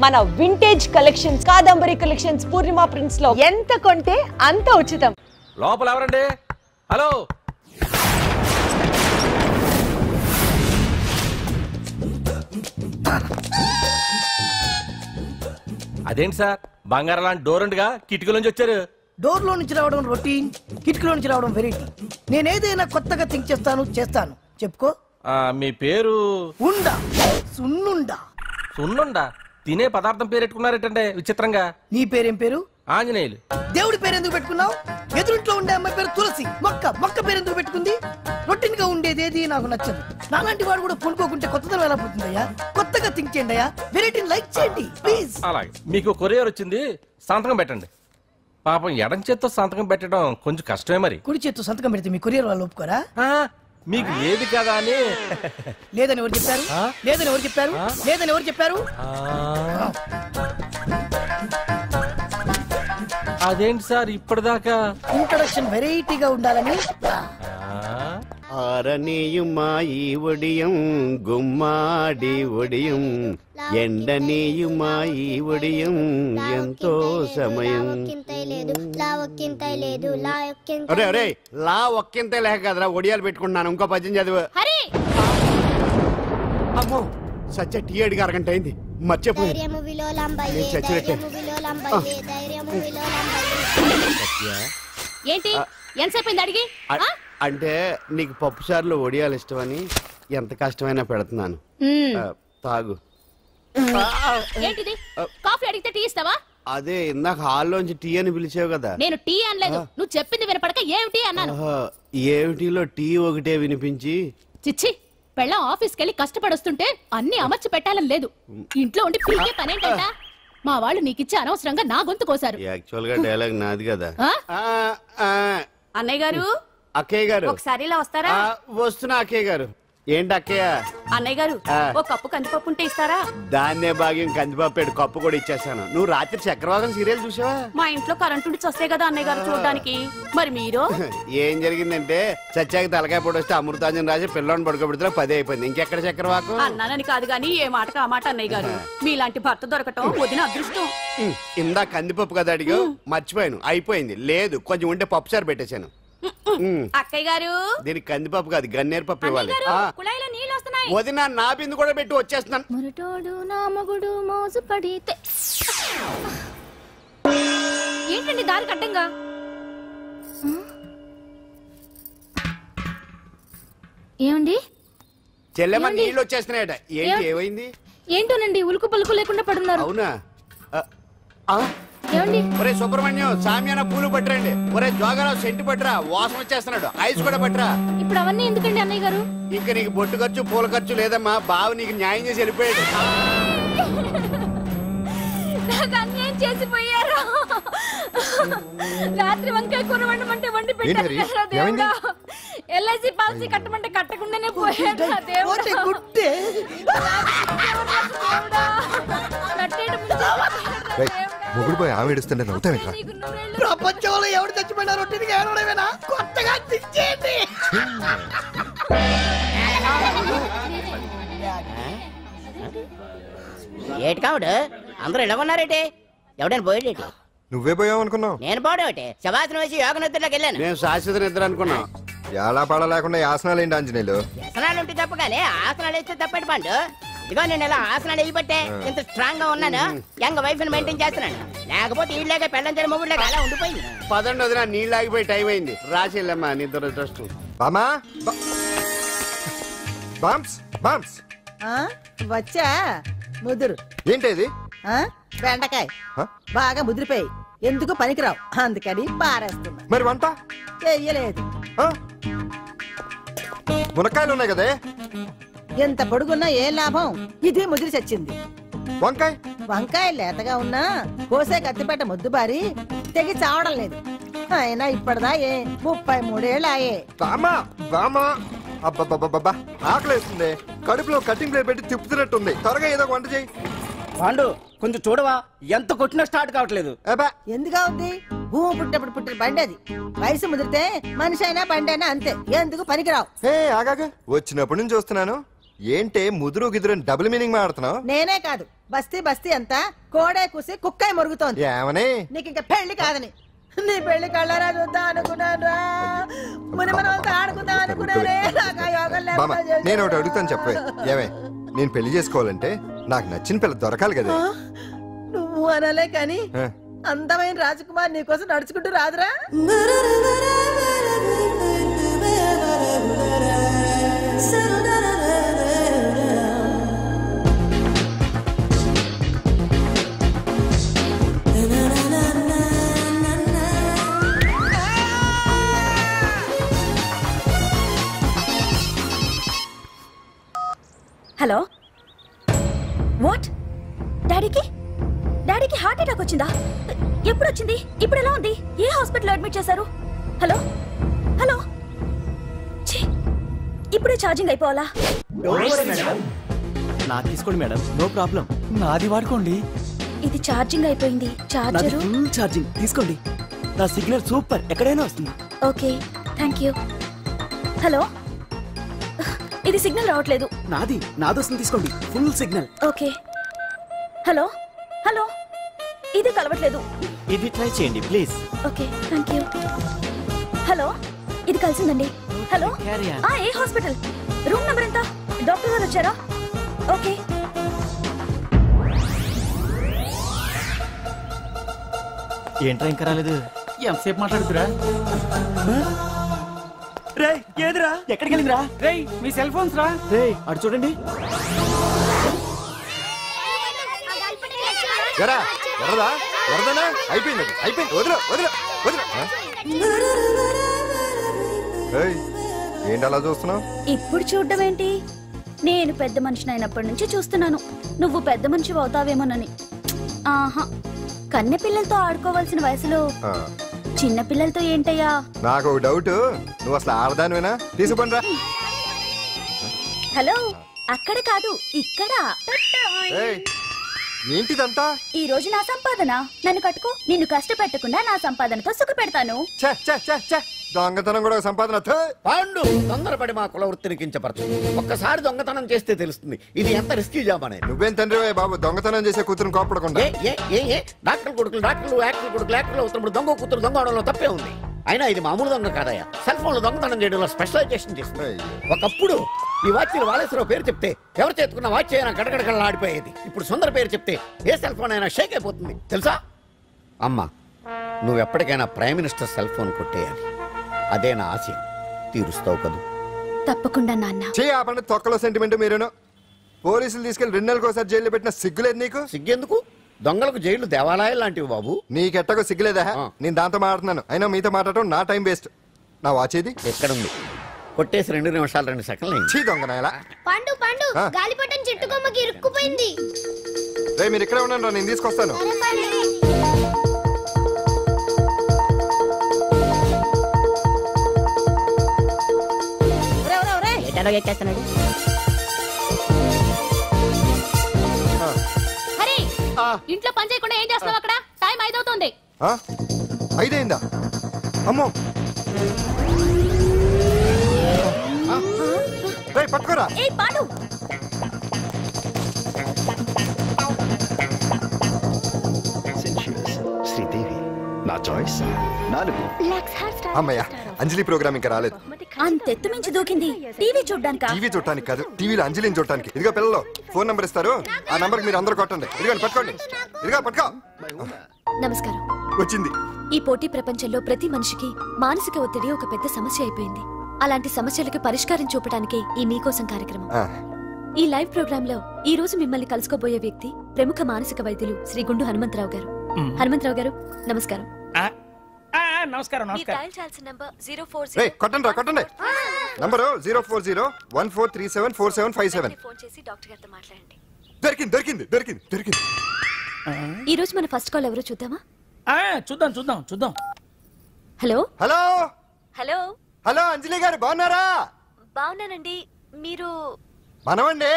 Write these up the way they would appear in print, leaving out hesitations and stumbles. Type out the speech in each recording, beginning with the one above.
మన vintage collections Kadambari collections పూర్ణిమ prints లో ఎంత కొంటే అంత ఉచితం. లోపల ఎవరండి? హలో, అదేంటి సార్ బంగారం లాంటి డోర్ ఉండగా కిటికీలోంచి వచ్చారు? డోర్ లో నుంచి రావడం రొటీన్, కిటికీలో నుంచి రావడం వెరైటీ. నేనేదైనా కొత్తగా థింక్ చేస్తాను. చెప్పుకో. మీ పేరు? ఉండా, సున్నుండా. సున్నుండా? తినే పదార్థం పేరు పెట్టుకున్నారేటంటే విచిత్రంగా. నీ పేరేం పేరు? ఆంజనేయులు. దేవుడి పేరు ఎందుకు పెట్టుకున్నావు? ఎదురింట్లో ఉండే అమ్మాయి పేరు తులసి. మొక్క పేరు ఎందుకు పెట్టుకుంది? రొటీన్ గా ఉండేది ఏది నాకు నచ్చదు. నాలాంటి వాడు కూడా కొనుక్కోకుంటే కొత్తదనం ఎలా పోతుందయ్యా? కొత్తగా థింక్ చేయండి అయ్యా, వెరైటీని లైక్ చేయండి ప్లీజ్. అలాగే, మీకు కొరియర్ వచ్చింది, సంతకం పెట్టండి. పాపం ఎడం చేత్తో సంతకం పెట్టడం కొంచెం కష్టమే. మరి కుడి చేత్తో సంతకం పెడితే మీ కొరియర్ వాళ్ళు ఒప్పుకోరా? మీకు లేదు కదా అని. లేదని ఎవరు చెప్పారు? లేదని ఎవరు చెప్పారు? అదేంటి సార్ ఇప్పటిదాకా ఇంట్రడక్షన్ వెరైటీగా ఉండాలని. ఆరనీయుమాయి ఒడియం గుమ్మాడి ఒడియం ఎండనీయుమాయి ఒడియం ఎంతో సమయం. అరే అరే, లా ఒక్కింతే లేక కదరా ఒడియాలు పెట్టుకుంటున్నాను. ఇంకో పద్యం చదివు. అమ్మో, సత్య టీ అడిగి అరగంట అయింది, మర్చిపోయి. ఏంటి ఎంతసేపు అడిగి? అంటే నీకు పప్పు సార్లు ఒడియాలు ఇష్టమని ఎంత కష్టమైనా పెడుతున్నాను, తాగు. ఏంటిది? కాఫీ అడిగితే టీ ఇస్తావా? అదే ఇందాక హాల్లోంచి టీ అని పిలిచావు కదా. నేను టీ అనలేదు, నువ్వు చెప్పింది వినపడక ఏమిటి అన్నాను. ఏమిటిలో టీ ఒకటే వినిపించి. చిచ్చి, పెళ్ళం ఆఫీస్కి వెళ్ళి కష్టపడొస్తుంటే అన్ని అమర్చి పెట్టాలని లేదు. ఇంట్లో ఉండి పిలిచే పనేంటంట? మా వాళ్ళు నీకిచ్చి అనవసరంగా నా గొంతు కోసారు. యాక్చువల్ గా డైలాగ్ నాది కదా. అన్నయ్య గారు, అక్కయ్య గారు ఒకసారి ఇలా వస్తారా? వస్తున్నా అక్కయ్య గారు. ఏంటి అక్కయ్య? అన్నయ్య గారు, ఒక కప్పు కందిపప్పు ఉంటే ఇస్తారా? దాన్నే భాగ్యం కందిపప్పు కప్పు కూడా ఇచ్చేసాను. నువ్వు రాత్రి చక్రవాకం సీరియల్ చూసావా? మా ఇంట్లో కరెంటు ఉండి వస్తే కదా అన్నయ్య గారు చూడడానికి. మరి మీరు? ఏం జరిగిందంటే సత్యాకి తలకాయ పొడి వస్తే అమృతాంజన్ రాజు పిల్లని పడుకోబెడితే 10 అయిపోయింది. ఇంకెక్కడ చక్రవాకం? అన్నానని కాదు గానీ ఏ మాటకు ఆ మాట అన్నయ్య గారు. మీలాంటి భర్త దొరకటం వదిన అదృష్టం. ఇందా కందిపప్పు కదా అడిగా, మర్చిపోయాను. అయిపోయింది. లేదు, కొంచెం ఉంటే పప్పు సార్ పెట్టేశాను. అక్కయ్య గారు, దీనికి కందిపప్పు కాదు గన్నేరు పప్పు ఇవ్వాలి. కుళాయిలో నీళ్ళు వస్తున్నాయి. వదిన నా బిందు కూడా పెట్టి వచ్చేస్తున్నాను. మురటోడు నా మగుడు మోజు పడితే. ఏంటండి దారి కట్టంగా? ఏమండి? చెల్లెమ్మ నీళ్ళు వచ్చేస్తున్నాయట. ఏంటి ఏమైంది? ఏంటోనండి ఉలుకు పలుకు లేకుండా పడున్నారు. అవునా? ఏమండి? ఒరే సుబ్రహ్మణ్యం, సామ్యాన పూలు పట్టరండి. ఒరే జోగరావు సెంటు పట్టరా, వాసన వచ్చేస్తున్నాడు. ఐస్ కూడా పట్టరా. ఇప్పుడు అవన్నీ ఎందుకండి అన్నయ్య గారు? ఇంకా నీకు బొట్టు ఖర్చు పూల ఖర్చు లేదమ్మా. బావ నీకు న్యాయం చేసి వెళ్ళిపోయాడు. నాకు అన్యాయం చేసిపోయారు. రాత్రి వంకాయ కూర వండమంటే వండి పెట్టారు. ఎల్ఐసి పాలసీ కట్టమంటే కట్టకుండానే పోయాడు. మొగుడు పోయి ఆమె ఏడుస్తుంటే నవ్వుతావేంట్రా? ప్రపంచంలో ఎవరు చచ్చిపోయినా రొట్టెని ఏడవడమేనా? కొత్తగా తెచ్చేయండి. ఏటి కావుడు అందరూ ఇలా ఉన్నారేటి? ఎవడైనా పోయేటి? నువ్వే పోయావు అనుకున్నావు. నేను పోవడం ఒకటి శవాసనం వేసి యోగ నిద్రలోకి వెళ్ళాను. నేను శాశ్వత నిద్ర అనుకున్నా. ఎలా పాడ లేకుండా ఆసనాలు ఏంటి ఆంజనేయులు? ఆసనాలు ఉంటే తప్ప కానీ ఆసనాలు వేస్తే తప్పటి పండు. ఇదిగో నేను ఇలా ఆసనాలు వేయబట్టే ఇంత స్ట్రాంగ్ గా ఉన్నాను. యంగ్ వైఫ్ ని మెయింటైన్ చేస్తున్నాను. లేకపోతే ఈళ్ళగా పెళ్ళంచని మొగుడులేక అలా ఉండిపోయింది. పదండి వదిన, నీళ్ళు ఆగిపోయి టైం అయింది. రాసేళ్ళమ్మా నిద్ర ట్రస్ట్. బామా బామ్స్ బామ్స్ వచ్చా ముదురు. ఏంటది? బెండకాయ బాగా ముదిరిపోయి ఎందుకు పనికిరావు, అందుకని పారేస్తున్నా. మరి వంట చెయ్యలేదు. మునక్కాయలు ఉన్నాయి కదే. ఎంత పొడుగున్నా ఏం లాభం, ఇది ముదిరి చచ్చింది. వంకాయ లేతగా ఉన్నా కోసే కత్తిపేట ముద్దు బారి తెగి చావడం లేదు. అయినా ఇప్పటిదా 33 ఏళ్ళాయే. ఆకలేస్తుంది, కడుపులో కటింగ్ ప్లేట్ పెట్టి తిప్పుతున్నట్టుంది. త్వరగా ఏదో వంట చేయి. పాండు కొంచెం చూడవా, ఎంత కొట్టినా స్టార్ట్ కావట్లేదు. ఎందుగా ఉంది? భూమి పుట్టినప్పుడు పుట్టిన బండి అది. వయసు ముదిరితే మనిషి అయినా బండి అయినా అంతే, ఎందుకు పనికిరావు. ఆగాగా వచ్చినప్పుడు నుంచి చూస్తున్నాను. ఏంటే ముదురు గిదురు డబుల్ మీనింగ్ మాడుతున్నావు? నేనే కాదు, బస్తీ బస్తీ అంతా కోడే కూసి కుక్కాయి మొరుగుతోంది. ఏమని? నీకు ఇంకా పెళ్లి కాదని. నీ పెళ్లి కళ్ళరా చూద్దాం అనుకున్నారా, ముని మనవలతో ఆడుకుందాం అనుకున్నారే. నాకు ఆ యోగం బామ్మ, లేకుండా నేను ఒకటి అడుగుతాను చెప్పే. ఏమే, నేను పెళ్లి చేసుకోవాలంటే నాకు నచ్చిన పిల్ల దొరకాలి కదా. నువ్వు అనలే కానీ ఆ. అందమైన రాజకుమార్ నీకోసం నడుచుకుంటూ రాదురా. Hello, what? డాడీకి హార్ట్ అటాక్ వచ్చిందా? ఎప్పుడు వచ్చింది? ఇప్పుడు ఎలా ఉంది? ఏ హాస్పిటల్ అడ్మిట్ చేశారు? హలో హలో, ఛీ, ఇప్పుడే ఛార్జింగ్ అయిపోవాలా? నా తీసుకోండి మేడం, నో ప్రాబ్లం. నాది వాడుకోండి. ఇది ఛార్జింగ్ అయిపోయింది. చార్జరు ఫుల్ ఛార్జింగ్ తీసుకోండి. నా సిగ్నల్ సూపర్, ఎక్కడైనా వస్తుంది. Okay, thank you. హలో, ఇది సిగ్నల్ రావట్లేదు. నాదొస్తుంది తీసుకోండి, full signal. Okay. Hello hello, ఇది కలవట్లేదు. ఇది ట్రై చేయండి please. Okay, thank you. Hello, ఇది కలిసిందండి. Hello, Carry on. ఏ హాస్పిటల్? రూమ్ నెంబర్ ఎంత? డాక్టర్ గారు వచ్చారా? ఓకే. ఏంట్రా ఇంకా రాలేదు? ఎంతసేపు మాట్లాడుతురా? రే ఏదిరా, ఎక్కడికి వెళ్ళిందిరా? రే మీ సెల్ ఫోన్స్ రా. రే అటు చూడండి. ఎరా ఎర్రదా ఎర్రదనా? అయిపోయింది అది, అయిపోయింది. వదిలే వదిలే వదిలే. ఏయ్, ఏంటి అలా చూస్తున్నావు? ఇప్పుడు చూడ్డం ఏంటి? నేను పెద్ద మనిషిని అయినప్పటి నుంచి చూస్తున్నాను, నువ్వు పెద్ద మనిషి అవుతావేమోనని. ఆహా, కన్నె పిల్లలతో ఆడుకోవాల్సిన వయసులో చిన్న పిల్లలతో ఏంటయ్యా? నాకు ఒక డౌట్, నువ్వు అసలు ఆడదానివేనా? తీసుకుని రా. హలో, అక్కడ కాదు ఇక్కడ. ఏంటిదంతా? ఈ రోజు నా సంపాదన, నన్ను కట్టుకో. నిన్ను కష్టపెట్టకుండా నా సంపాదనతో సుఖ పెడతాను. దొంగతనం కూడా సంపాదన. పాండు, తొందరపడి మా కుల వృత్తిని కించపరచు. ఒక్కసారి దొంగతనం చేస్తే తెలుస్తుంది ఇది ఎంత రిస్కీ జాబ్ అనేది. నువ్వేం తండ్రి బాబు, దొంగతనం చేసే కూతురు కోపడకుండా. డాక్టర్ కొడుకులు డాక్టర్లు, యాక్టర్ కొడుకులు యాక్టర్లు అవుతున్నప్పుడు దొంగ కూతురు దొంగ అవడంలో తప్పే ఉంది. అయినా ఇది మామూలు దొంగ కాదయ్యా, సెల్ ఫోన్ లో దొంగతనం చేయడంలో స్పెషలైజేషన్ చేస్తుంది. ఒకప్పుడు ఈ వాచ్లు వాలేశ్వరరావు పేరు చెప్తే ఎవరు చేతుకున్న వాచ్ అయినా గడగడగడలా ఆడిపోయేది. ఇప్పుడు సుందర పేరు చెప్తే ఏ సెల్ ఫోన్ అయినా షేక్ అయిపోతుంది తెలుసా? అమ్మా, నువ్వు ఎప్పటికైనా ప్రైమ్ మినిస్టర్ సెల్ ఫోన్ కొట్టేయాలి, అదే నా ఆశ. తీరుస్తావు కదూ? తప్పకుండా నాన్న. ఆపండి తొక్కలో సెంటిమెంట్. మీరేను పోలీసులు తీసుకెళ్లి 2 నెలలకు జైల్లో పెట్టిన సిగ్గులేదు నీకు? సిగ్గెందుకు? దొంగలకు జైలు దేవాలయాలు లాంటివి బాబు. నీకెట్టకు సిగ్గులేదా? నేను దాంతో మాట్లాడుతున్నాను, అయినా మీతో మాట్లాడటం నా టైం వేస్ట్. నా వాచ్ ఏది? ఎక్కడుంది? కొట్టేసి 2 నిమిషాలు 2 సెకండ్లు. చీ దొంగనాయలా. పండు పండు, గాలిపటం చెట్టు కొమ్మకి ఇరుక్కుపోయింది. రే మీరు ఇక్కడే ఉన్నాను రా, నేను తీసుకొస్తాను. ఎక్కేస్తున్నాడు. హరి, ఇంట్లో పని చేయకుండా ఏం చేస్తావు అక్కడ? టైం 5 అవుతుంది. 5 అయిందా? అమ్మో, పట్టుకోరా. శ్రీదేవి నా చాయిస్ 4. అమ్మయ్య, అంజలి ప్రోగ్రామ్ ఇంకా రాలేదు. అంతెత్తు మించి దూకింది. టీవీ చూడ్డానికా? టీవీ చూడటానికి కాదు, టీవీలో అంజలిని చూడటానికి. ఇదిగో పిల్లలు, ఫోన్ నంబర్ ఇస్తారు, ఆ నంబర్ మీరు అందరూ కొట్టండి. ఇదిగోండి పట్టుకోండి. ఇదిగో పట్టుకో. నమస్కారం. వచ్చింది. ఈ పోటీ ప్రపంచంలో ప్రతి మనిషికి మానసిక ఒత్తిడి ఒక పెద్ద సమస్య అయిపోయింది. అలాంటి సమస్యలకు పరిష్కారం చూపడానికే ఈ మీకోసం కార్యక్రమం. ఈ లైవ్ ప్రోగ్రామ్ లో ఈ రోజు మిమ్మల్ని కలుసుకోబోయే వ్యక్తి ప్రముఖ మానసిక వైద్యులు శ్రీ గుండు హనుమంతరావు గారు. హనుమంతరావు గారు, నమస్కారం. నమస్కారం. కొట్టండి రా, కొట్టండి. నంబరు 04014374757. ఫోన్ చేసి డాక్టర్ గారితో మాట్లాడండి. దొరికింది దొరికింది దొరికింది దొరికింది. ఈ రోజు మన ఫస్ట్ కాల్ ఎవరో చూద్దామా? చూద్దాం చూద్దాం చూద్దాం. హలో హలో హలో హలో, అంజలి గారు బాగున్నారా? బాగున్నానండి. మీరు? మనమండి.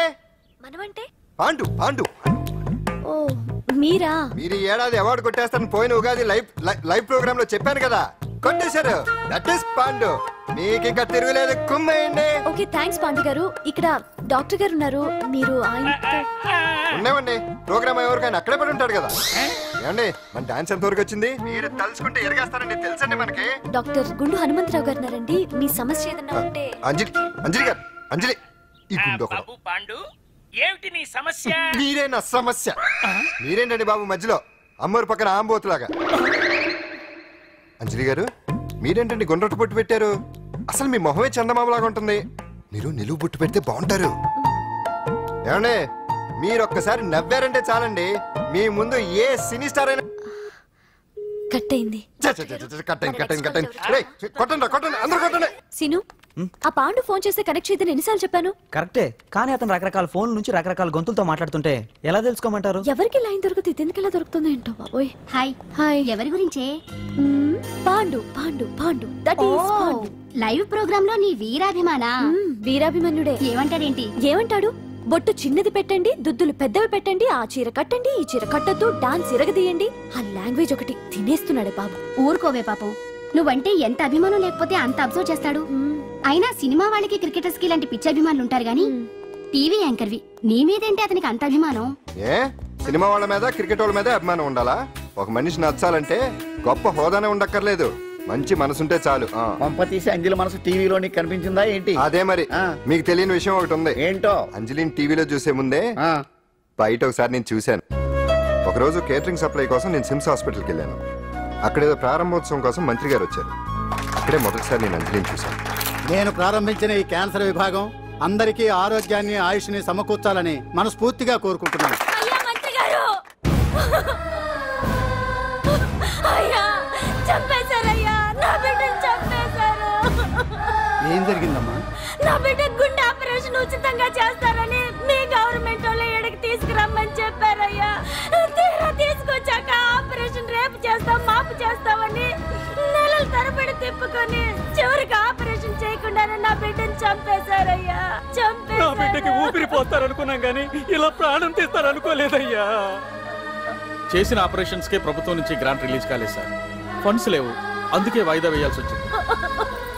మనమంటే? పాండు. పాండు. ఓ మీరా? మీరు ఈ ఏడాది అవార్డు కొట్టేస్తారని పోయిన ఉగాది లైవ్ ప్రోగ్రామ్ లో చెప్పాను కదా, కొట్టేశారు. That is Pandu. మీకు ఇంకా తిరుగులేదు, కుమ్మేయండి. ఓకే థ్యాంక్స్ పాండు గారు. ఇక్కడ డాక్టర్ గారు ఉన్నారు, మీరు ఆయనతో ఉన్నామండి. ప్రోగ్రామ్ ఎవరికైనా అక్కడే పడి ఉంటాడు కదా. ఏమండి మన డాన్స్ ఎంత వరకు వచ్చింది? మీరు తలుచుకుంటే ఎరగేస్తారండి, తెలుసండి మనకి. డాక్టర్ గుండు హనుమంతరావు గారు ఉన్నారండి. మీ సమస్య ఏదన్నా ఉంటే. అంజలి గారు, అంజలి ఈ గుండు పాండు ఏమిటి నీ సమస్య? మీరే నా సమస్య. మీరేంటండి బాబు మధ్యలో అమ్మోరు పక్కన ఆంబోతులాగా? అంజలి గారు మీరేంటండి గుండ్రటి బొట్టు పెట్టారు? అసలు మీ మొహమే చందమామలాగా ఉంటుంది. మీరు నిలువు బొట్టు పెడితే బాగుంటారు. ఏమండి మీరు ఒక్కసారి నవ్వారంటే చాలండి, మీ ముందు ఏ సినీ స్టార్ అయినా కట్ అయింది. కొట్టండి అందరూ కొట్టండి. సీను ఆ పాండు ఫోన్ చేస్తే కనెక్ట్ చేయదని ఎన్నిసార్లు చెప్పాను? కరెక్టే, కానీ అతను రకరకాల ఫోన్ల నుంచి రకరకాల గొంతులతో మాట్లాడుతుంటే ఎలా తెలుసుకోమంటారు? ఎవరికి లైన్ దొరుకుతుంది, ఎందుకు ఎలా దొరుకుతుందో ఏంటో బాబోయ్. Hi hi. ఎవరి గురించే? Pandu Pandu Pandu that is Pandu. Live program లో నీ వీరాభిమానా? వీరాభిమన్యుడే. ఏమంటాడేంటి? ఏమంటాడు? బొట్టు చిన్నది పెట్టండి, దుద్దులు పెద్దవి పెట్టండి, ఆ చీర కట్టండి, ఈ చీర కట్టద్దు, డాన్స్ ఇరగదీయండి. ఆ లాంగ్వేజ్ ఒకటి తినేస్తున్నాడే బాబు. ఊరుకోవే పాపం, నువ్వంటే ఎంత అభిమానం లేకపోతే అంత అబ్జర్వ్ చేస్తాడు. అయినా సినిమా వాళ్ళకి క్రికెటర్స్ కి ఇలాంటి పిచ్చి అభిమానులు ఉంటారు గానీ టీవీ యాంకర్వి నీ మీదేంటి అతనికి అంత అభిమానం? ఏ సినిమా వాళ్ళ మీద క్రికెట్ వాళ్ళ మీద అభిమానం ఉండాలా? ఒక మనిషి నచ్చాలంటే గొప్ప హోదానే ఉండక్కర్లేదు, మంచి మనసుంటే చాలు. పంప తీసి అంజలి మనసు టీవీలో నీకు కనిపించిందా ఏంటి? అదే మరి. మీకు తెలియని విషయం ఒకటి ఉంది. ఏంటో? అంజలిని టీవీలో చూసే ముందే బయట ఒకసారి నేను చూశాను. ఒకరోజు కేటరింగ్ సప్లై కోసం నేను సిమ్స్ హాస్పిటల్కి వెళ్ళాను. అక్కడేదో ప్రారంభోత్సవం కోసం మంత్రి గారు వచ్చారు. అక్కడే మొదటిసారి నేను అంజలిని చూశాను. నేను ప్రారంభించిన ఈ క్యాన్సర్ విభాగం అందరికీ ఆరోగ్యాన్ని ఆయుష్ని సమకూర్చాలని మనస్ఫూర్తిగా కోరుకుంటున్నాను. ఏం జరిగిందమ్మా? నా బిడ్డ గుండె ఆపరేషన్ ఉచితంగా చేస్తారని మీ గవర్నమెంట్ వాళ్ళు ఎడకి తీసుకురమ్మని చెప్పారయ్యా. తీరా తీసుకొచ్చాక ఆపరేషన్ రేపు చేస్తాం మాపు చేస్తామని నెలల తరబడి తిప్పుకొని చివరికి ఆపరేషన్ చేయకుండానే నా బిడ్డని చంపేశారయ్యా. నా బిడ్డకి ఊపిరి పోస్తారనుకున్నాం గానీ ఇలా ప్రాణం తీస్తారనుకోలేదయ్యా. చేసిన ఆపరేషన్స్ కే ప్రభుత్వం నుంచి గ్రాంట్ రిలీజ్ కాలేదు సార్. ఫండ్స్ లేవు, అందుకే వాయిదా వేయాల్సి వచ్చింది.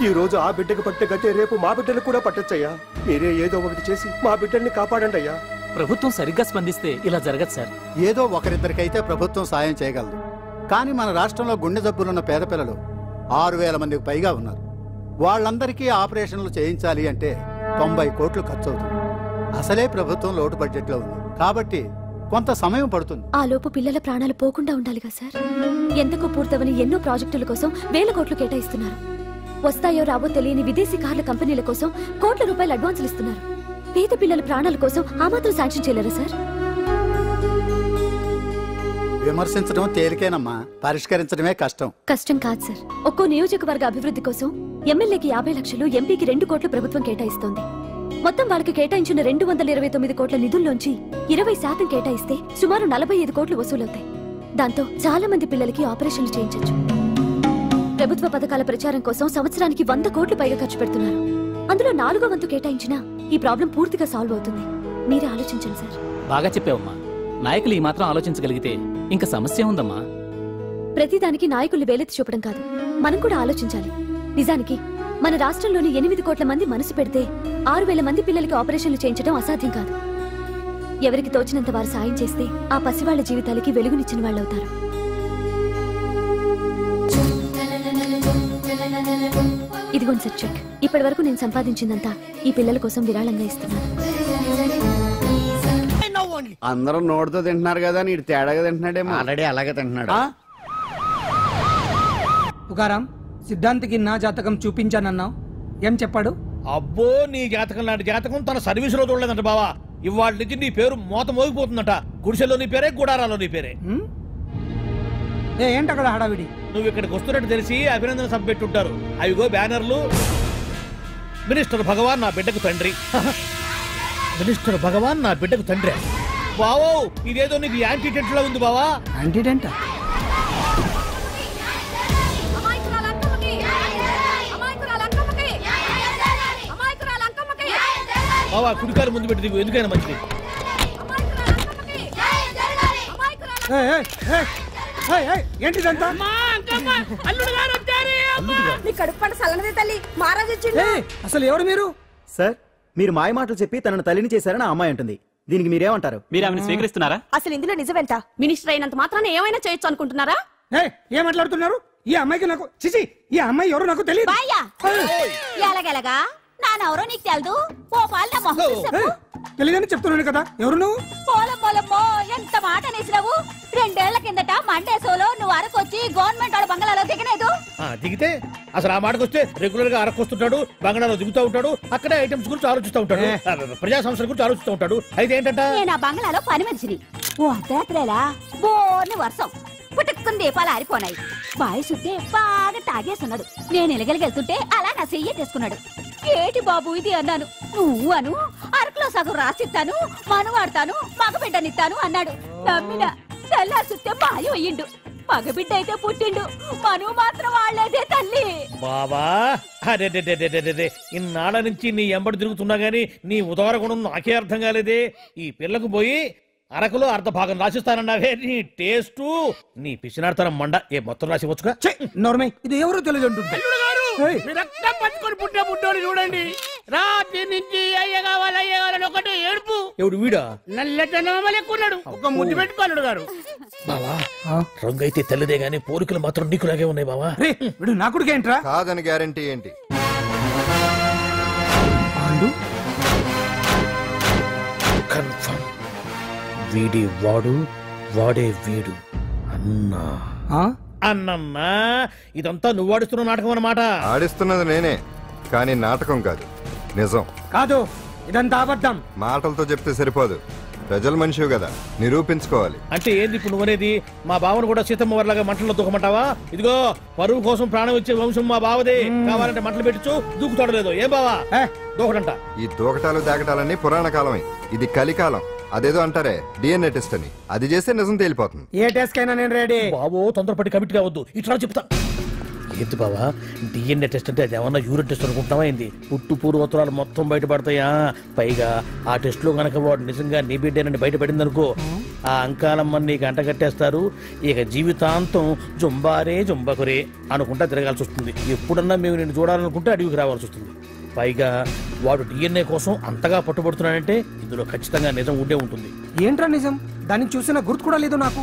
ఈ రోజు ఆ బిడ్డకు పట్టే గతే రేపు మా బిడ్డలు కూడా పట్టొచ్చయ్యా. మీరే ఏదో ఒకటి చేసి మా బిడ్డల్ని కాపాడండి అయ్యా. ప్రభుత్వం సరిగ్గా స్పందిస్తే ఇలా జరగదు సార్. ఏదో ఒకరిద్దరికైతే ప్రభుత్వం సాయం చేయగలదు, కానీ మన రాష్ట్రంలో గుండె జబ్బులున్న పేద పిల్లలు 6,000 మందికి పైగా ఉన్నారు. వాళ్ళందరికీ ఆపరేషన్లు చేయించాలి అంటే 90 కోట్లు ఖర్చు అవుతుంది. అసలే ప్రభుత్వం లోటు బడ్జెట్లో ఉంది కాబట్టి కొంత సమయం పడుతుంది. ఆ లోపు పిల్లల ప్రాణాలు పోకుండా ఉండాలిగా సార్. ఎంతకు పూర్తవని ఎన్నో ప్రాజెక్టుల కోసం వేల కోట్లు కేటాయిస్తున్నారు. వస్తాయో రావో తెలియని విదేశీ కార్ల కంపెనీల కోసం కోట్ల రూపాయలు అడ్వాన్సులు ఇస్తున్నారు. పేద పిల్లల ప్రాణాల కోసం ఆ మాత్రం శాంక్షన్ చేయలేరా సార్? విమర్శించడం తేలికేనమ్మా, పరిష్కరించడమే కష్టం. కష్టం కాదు సార్. ఒక్కో నియోజకవర్గ అభివృద్ధి కోసం ఎమ్మెల్యేకి 50 లక్షలు, ఎంపీకి 2 కోట్లు ప్రభుత్వం కేటాయిస్తోంది. మొత్తం వాళ్ళకి కేటాయించిన 229 కోట్ల నిధుల్లోంచి 20% కేటాయిస్తే సుమారు 45 కోట్లు వసూలవుతాయి. దాంతో చాలా మంది పిల్లలకి ఆపరేషన్లు చేయించొచ్చు. ప్రభుత్వ పథకాల ప్రచారం కోసం సంవత్సరానికి 100 కోట్లు పైగా ఖర్చు పెడుతున్నారు. అందులో 4వ వంతు కేటాయించినా ఈ ప్రాబ్లం పూర్తిగా సాల్వ్ అవుతుంది. మీరే ఆలోచించండి సార్. బాగా చెప్పావమ్మా. నాయకులు ఈ మాత్రం ఆలోచించగలిగితే ఇంకా సమస్య ఉందమ్మా. ప్రతిదానికి నాయకుల్ని వేలెత్తి చూపడం కాదు, మనం కూడా ఆలోచించాలి. నిజానికి మన రాష్ట్రంలోని 8 కోట్ల మంది మనసు పెడితే 6,000 మంది పిల్లలకి ఆపరేషన్లు చేయించడం అసాధ్యం కాదు. ఎవరికి తోచినంత వారు సాయం చేస్తే ఆ పసివాళ్ల జీవితాలకి వెలుగునిచ్చిన వాళ్ళవుతారు. ఇదిగోండి సార్ చెక్. ఇప్పటి వరకు నేను సంపాదించిందంతా ఈ పిల్లల కోసం విరాళంగా ఇస్తున్నాను. అందరూ నోటితో తింటున్నారు కదా, నీడు తేడాగా తింటున్నాడేమో. ఆల్రెడీ అలాగే తింటున్నాడు. తుకారాం, సిద్ధాంతికి నా జాతకం చూపించానన్నావు, ఏం చెప్పాడు? అబ్బో, నీ జాతకం లాంటి జాతకం తన సర్వీసులో చూడలేదంట బావా. ఇవాళ నుంచి నీ పేరు మోత మోగిపోతుందట. గుడిసెలో నీ పేరే, గుడారాలో నీ పేరే. ఏంటి అక్కడ హడావిడి? నువ్వు ఇక్కడికి వస్తున్నట్టు తెలిసి అభినందన సభ పెట్టుంటారు. అవిగో బ్యానర్లు. మినిస్టర్ భగవాన్ నా బిడ్డకు తండ్రి. మినిస్టర్ భగవాన్ నా బిడ్డకు తండ్రి. బావో, ఇదేదో నీకు యాంటీటెంట్ లా ఉంది బావా. యాంటీటెంట్? బావా, కుడికారు ముందు పెట్టి దిగు, ఎందుకైనా మంచిది. ఏంటిదంతా? అల్లుడు గారు వచ్చారు. నీ కడుపు పంట సల్లనదే తల్లి మహారాజు వచ్చిండు. అసలు ఎవరు మీరు? సార్ మీరు మాయ మాటలు చెప్పి తనను తల్లిని చేశారని ఆ అమ్మాయి అంటుంది. దీనికి మీరేమంటారు? మీరు ఆమెను స్వీకరిస్తున్నారా? అసలు ఇందులో నిజమేంట? మినిస్టర్ అయినంత మాత్రాన ఏమైనా చేయొచ్చు అనుకుంటున్నారా? ఏం మాట్లాడుతున్నారు? ఈ అమ్మాయికి నాకు చిచి ఈ అమ్మాయి ఎవరు నాకు తెలియదు. ఎలాగెలగా నానెవరో నీకు తెలదు. ఓ పాల మొహం చెప్పు. తెలియదని చెప్తున్నాను కదా. ఎవరు నువ్వు? పోలమ్మో ఎంత మాట అనేసినావు. 2 ఏళ్ల కిందట మండేసోలో నువ్వు అరకొచ్చి గవర్నమెంట్ వాళ్ళ బంగ్లాలో దిగలేదు. దిగితే అసలు ఆ మాటకు వస్తే రెగ్యులర్ గా అరకొస్తుంటాడు, బంగాళాలో దిగుతూ ఉంటాడు, అక్కడే ఐటమ్స్ గురించి ఆలోచిస్తూ ఉంటాడు, ప్రజా సంస్థల గురించి ఆలోచిస్తూ ఉంటాడు. అయితే ఏంటంట, నేను ఆ బంగ్లాలో పని మనిషిని. ఓ అర్ధరాత్రేలా బోర్ని వర్షం పుట్టుకుని దీపాలు ఆరిపోనాయి. బాయ్ సుద్దే బాగా తాగేస్తున్నాడు. నేను ఎలగలిగెళ్తుంటే అలా నా చెయ్యి తీసుకున్నాడు. ఏటి బాబు ఇది అన్నాను. నువ్వు అను అరకులో సగం రాసిస్తాను, మనువాడతాను, మగబిడ్డనిస్తాను అన్నాడు. నమ్మిన తెల్లారి సుత్తే మాయం అయ్యిండు. మగబిడ్డ అయితే పుట్టిండు, మనువు మాత్రం వాళ్లేదే తల్లి. బాబా అరే ఇన్నాళ్ళ నుంచి నీ ఎంబడి తిరుగుతున్నా గానీ నీ ఉదార గుణం నాకే అర్థం కాలేదే. ఈ పిల్లకు పోయి అరకులో అర్ధ భాగం రాసిస్తానన్నావే. నీ టేస్టు నీ పిచ్చినాడతనం మండ. ఏ మొత్తం రాసి వచ్చుగా. నోర్మై ఇది ఎవరో తెలియదు అంటుంటే రక్తం పట్టుకొని పుట్టే పుట్టోడు చూడండి. రాత్రి నుంచి అయ్య కావాలని ఒకటే ఏడుపు. ఎవడు వీడా? నల్లెక్కున్నాడు. ఒక ముద్దు పెట్టుకోలేడు గారు. బావా రంగు అయితే తెల్లదే గానీ పోలికలు మాత్రం నీకులాగే ఉన్నాయి బావా. వీడు నా కొడుకు ఏంట్రా? కాదని గ్యారంటీ ఏంటి? కన్ఫర్మ్ వీడి వాడు, వాడే వీడు. అన్నా అన్నన్నా ఇదంతా నువ్వు ఆడిస్తున్న నాటకం అన్నమాట. ఆడిస్తున్నది నేనే, కానీ నాటకం కాదు, నిజం కాదు. ఇదంతా అబద్ధం. మాటలతో చెప్తే సరిపోదు, ప్రజల మనిషివి కదా, నిరూపించుకోవాలి. అంటే ఏంది ఇప్పుడు నువ్వనేది? మా బావను కూడా సీతమ్మ వారిలాగా మంటల్లో దూకమంటావా? ఇదిగో పరువు కోసం ప్రాణం ఇచ్చే వంశం మా బావదే. కావాలంటే మంటలు పెట్టచ్చు, దూకుతాడలేదు. ఏం బావా దూకడంట? ఈ దూకటాలు దాకటాలన్నీ పురాణ కాలమే, ఇది కలికాలం. అదేదో అంటారే డిఎన్ఏ టెస్ట్ అని, అది చేస్తే నిజం తేలిపోతుంది. ఏ టెస్ట్ కైనా నేను రెడీ. బాబో తొందరపడి కమిట్ కావద్దు, ఇట్లా చెప్తా. ఏంటి బావా డిఎన్ఏ టెస్ట్ అంటే? అది ఏమన్నా యూరిన్ టెస్ట్ అనుకుంటావా ఏంది? పుట్టు పూర్వోత్తరాలు మొత్తం బయటపడతాయా? పైగా ఆ టెస్ట్ లో గనక వాడు నిజంగా నీ బిడ్డేనని బయటపడింది అనుకో, ఆ అంకాలమ్మని నీకు అంటగట్టేస్తారు. ఇక జీవితాంతం జుంబారే జుంబకురే అనుకుంటా తిరగాల్సి వస్తుంది. ఎప్పుడన్నా మేము నేను చూడాలనుకుంటే అడవికి రావాల్సి వస్తుంది. పైగా వాడు డిఎన్ఏ కోసం అంతగా పట్టుబడుతున్నాడంటే ఇందులో ఖచ్చితంగా నిజం ఉండే ఉంటుంది. ఏంట్రా నిజం? దాన్ని చూసిన గుర్తు కూడా లేదు నాకు.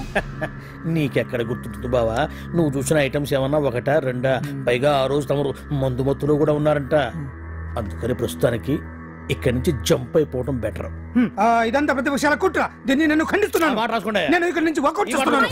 నీకెక్కడ గుర్తుంటుంది బావా? నువ్వు చూసిన ఐటమ్స్ ఏమన్నా ఒకటా రెండా? పైగా ఆ రోజు తమరు మందు మత్తులో కూడా ఉన్నారంట. అందుకని ప్రస్తుతానికి ఇక్కడి నుంచి జంప్ అయిపోవడం బెటర్. ఇదంతా పెద్ద విషయాల కుట్ర. దీన్ని నేను ఖండిస్తున్నాను. మాట రాసుకోండి. నేను ఇక్కడి నుంచి వర్కౌట్ చేస్తున్నాను.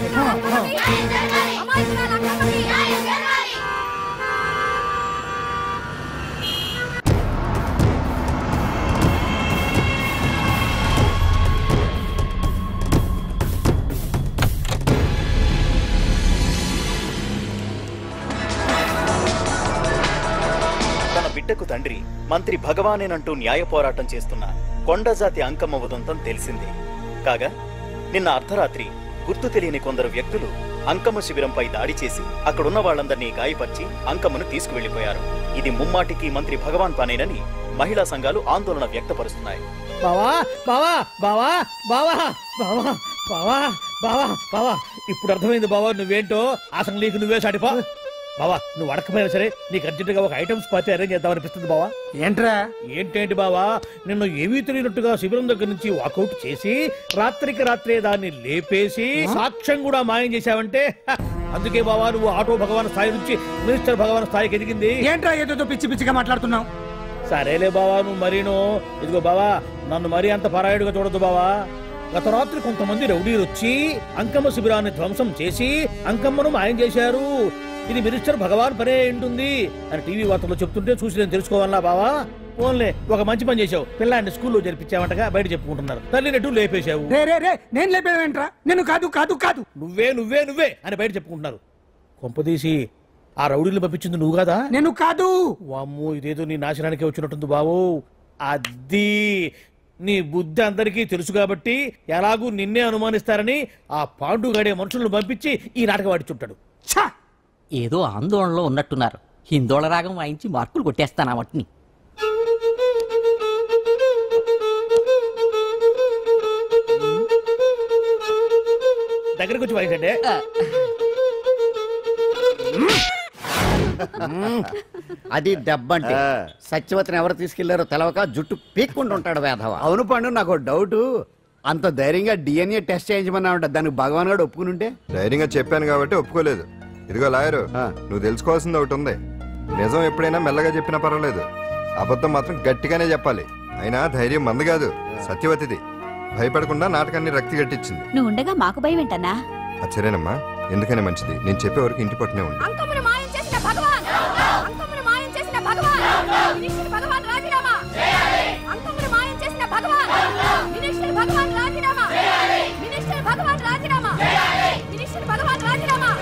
బిడ్డకు తండ్రి మంత్రి భగవానేనంటూ న్యాయ పోరాటం చేస్తున్న కొండజాతి అంకమ్మ ఉదంతం తెలిసిందే. కాగా నిన్న అర్ధరాత్రి గుర్తు తెలియని కొందరు వ్యక్తులు అంకమ్మ శిబిరంపై దాడి చేసి అక్కడున్న వాళ్ళందరినీ గాయపరిచి అంకమ్మను తీసుకువెళ్లిపోయారు. ఇది ముమ్మాటికి మంత్రి భగవాన్ పనేనని మహిళా సంఘాలు ఆందోళన వ్యక్తపరుస్తున్నాయి. బావా బావా బావా బావా బావా బావా బావా బావా ఇప్పుడు అర్థమైంది బావా నువ్వేంటో. అసలు నీకు నువ్వే సాటిపా. బావా నువ్వు అడకపోయినా సరే నీకు అర్జెంటుగా ఒక ఐటమ్స్ పార్టీ అరేంజ్ చేద్దాం అనిపిస్తుంది బావా. ఏంట్రా? ఏంటేంటి బావా, నిన్ను ఏమీ తెలియనట్టుగా శిబిరం దగ్గర నుంచి వాకౌట్ చేసి రాత్రికి రాత్రే దాన్ని లేపేసి సాక్ష్యం కూడా మాయం చేశావంటే అందుకే బావా నువ్వు ఆటో భగవాన్ స్థాయి నుంచి మినిస్టర్ భగవాన్ స్థాయికి ఎదిగింది. ఏంట్రా ఏదో పిచ్చి పిచ్చిగా మాట్లాడుతున్నావు? సరేలే బావా నువ్వు మరీను. ఇదిగో బావా నన్ను మరీ అంత పరాయుడుగా చూడద్దు బావా. గత రాత్రి కొంతమంది రౌడీలు వచ్చి అంకమ్మ శిబిరాన్ని ధ్వంసం చేసి అంకమ్మను మాయం చేశారు. ఇది మినిస్టర్ భగవాన్ పనే ఉంటుంది అని టీవీ వార్తల్లో చెప్తుంటే చూసి నేను తెలుసుకోవాలా బావా. ఓన్లే ఒక మంచి పని చేశావు, పిల్లాన్ని స్కూల్లో జరిపించావంటగా బయట చెప్పుకుంటున్నారు. తల్లినట్టు లేపేశావు. నేను లేపేవేంట్రా? నేను కాదు కాదు కాదు నువ్వే నువ్వే నువ్వే అని బయట చెప్పుకుంటున్నారు. కొంపదీసి ఆ రౌడీలు పంపించింది నువ్వు కాదా? నేను కాదు. వామ్మో ఇదేదో నీ నాశనానికే వచ్చినట్టుంది బావు. అది నీ బుద్ధి అందరికీ తెలుసు కాబట్టి ఎలాగూ నిన్నే అనుమానిస్తారని ఆ పాండుగాడే మనుషులను పంపించి ఈ నాటకం ఆడిచుంటాడు. ఏదో ఆందోళనలో ఉన్నట్టున్నారు. హిందోళ రాగం వాయించి మార్కులు కొట్టేస్తానా వాటిని. దగ్గరకు వచ్చి వాయించండి. అది దెబ్బంటే సత్యవతిని ఎవరు తీసుకెళ్లారో తెలవక జుట్టు పీక్కుంటూ ఉంటాడు వేధవ. అవును పండు, నాకు డౌట్. అంత ధైర్యంగా డిఎన్ఏ టెస్ట్ చేయించమన్నా ఉంటా, దానికి భగవాన్ గారు ఒప్పుకునుంటే? ధైర్యంగా చెప్పాను కాబట్టి ఒప్పుకోలేదు. ఇదిగో లాయరు, నువ్వు తెలుసుకోవాల్సింది ఒకటి ఉంది. నిజం ఎప్పుడైనా మెల్లగా చెప్పినా పర్వాలేదు, అబద్ధం మాత్రం గట్టిగానే చెప్పాలి. అయినా ధైర్యం మంది కాదు, సత్యవతిది. భయపడకుండా నాటకాన్ని రక్తి గట్టించింది. నువ్వు ఉండగా మాకు భయం ఏంటన్నా? సరేనమ్మా, ఎందుకనే మంచిది. నేను చెప్పే వరకు ఇంటి పట్టునే ఉంది. అంకమును మాయం చేసిన భగవాన్, అంకమును మాయం చేసిన భగవాన్, మినిస్టర్ భగవాన్ రాజీనామా. అంకమును మాయం చేసిన భగవాన్, మినిస్టర్ భగవాన్ రాజీనామా. మినిస్టర్ భగవాన్ రాజీనామా. మినిస్టర్ భగవాన్ రాజీనామా.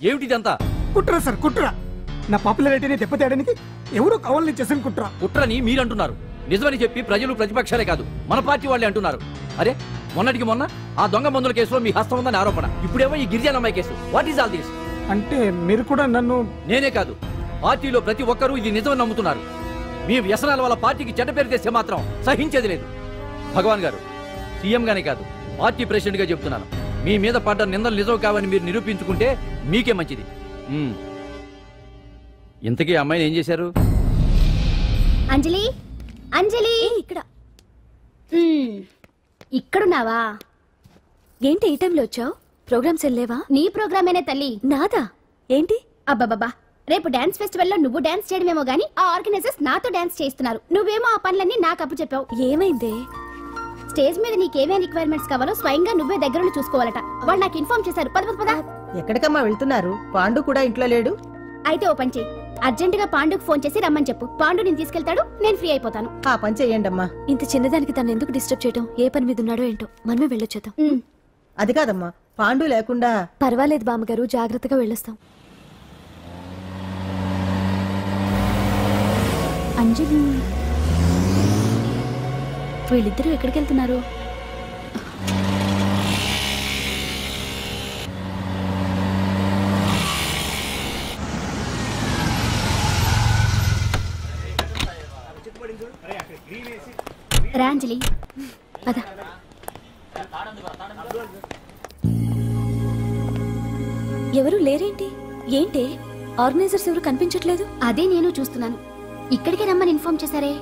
ఏమిటిదంతా? కుట్ర సార్, కుట్ర. నా పాపులారిటీని దెబ్బతేయడానికి ఎవరో కావాలని చేసిన కుట్ర. కుట్రని మీరంటున్నారు, నిజమని చెప్పి ప్రజలు ప్రతిపక్షాలే కాదు మన పార్టీ వాళ్ళే అంటున్నారు. అరే మొన్నటికి మొన్న ఆ దొంగ మందుల కేసులో మీ హస్తం ఉందని ఆరోపణ, ఇప్పుడేమో ఈ గిరిజన అమ్మాయి case. What is all this? అంటే మీరు కూడా నన్ను... నేనే కాదు, పార్టీలో ప్రతి ఒక్కరూ ఇది నిజమని నమ్ముతున్నారు. మీ వ్యసనాల వల్ల పార్టీకి చెడ్డ పేరు తెస్తే మాత్రం సహించేది లేదు. భగవాన్ గారు, సీఎం గానే కాదు పార్టీ ప్రెసిడెంట్ గా చెప్తున్నాను, మీ మీద పడ్డ నిందలు నిజం కావని మీరు నిరూపించుకుంటే మీకే మంచిది. ఇంతకీ అమ్మాయిని ఏం చేశారు? అంజలి, అంజలి, ఇక్కడ ఇక్కడున్నావా? ఏంటి ఈ టైంలో వచ్చావు? ప్రోగ్రామ్స్ వెళ్ళేవా? నీ ప్రోగ్రామేనే తల్లి. నాదా? ఏంటి? అబ్బాబాబా, రేపు డాన్స్ ఫెస్టివల్ లో నువ్వు డాన్స్ చేయడమేమో గానీ ఆ ఆర్గనైజర్స్ నాతో డాన్స్ చేస్తున్నారు. నువ్వేమో ఆ పనులన్నీ నాకు అప్పు చెప్పావు. ఏమైందే? స్టేజ్ మీద నీకేమేం రిక్వైర్మెంట్స్ కావాలో స్వయంగా నువ్వే దగ్గరుండి చూసుకోవాలట. వాళ్ళు నాకు ఇన్ఫార్మ్ చేశారు. పద పద పద. ఎక్కడికమ్మా వెళ్తున్నారు? పాండు కూడా ఇంట్లో లేడు. అయితే ఓ పని చెయ్యి, అర్జెంట్ గా పాండుకు ఫోన్ చేసి రమ్మని చెప్పు. పాండు నేను తీసుకెళ్తాడు, నేను ఫ్రీ అయిపోతాను. ఆ పని చెయ్యండి అమ్మా. ఇంత చిన్నదానికి తను ఎందుకు డిస్టర్బ్ చేయటం? ఏ పని మీద ఉన్నాడో ఏంటో, మనమే వెళ్ళొచ్చేద్దాం. అది కాదమ్మా, పాండు లేకుండా... పర్వాలేదు బామ్మగారు, జాగ్రత్తగా వెళ్ళొస్తాం. అంజలి, వీళ్ళిద్దరూ ఎక్కడికి వెళ్తున్నారు? రాంజలి, పద. ఎవరు లేరేంటి? ఏంటి ఆర్గనైజర్స్ ఎవరు కనిపించట్లేదు? అదే నేను చూస్తున్నాను. ఇక్కడికే రమ్మని ఇన్ఫార్మ్ చేశారే.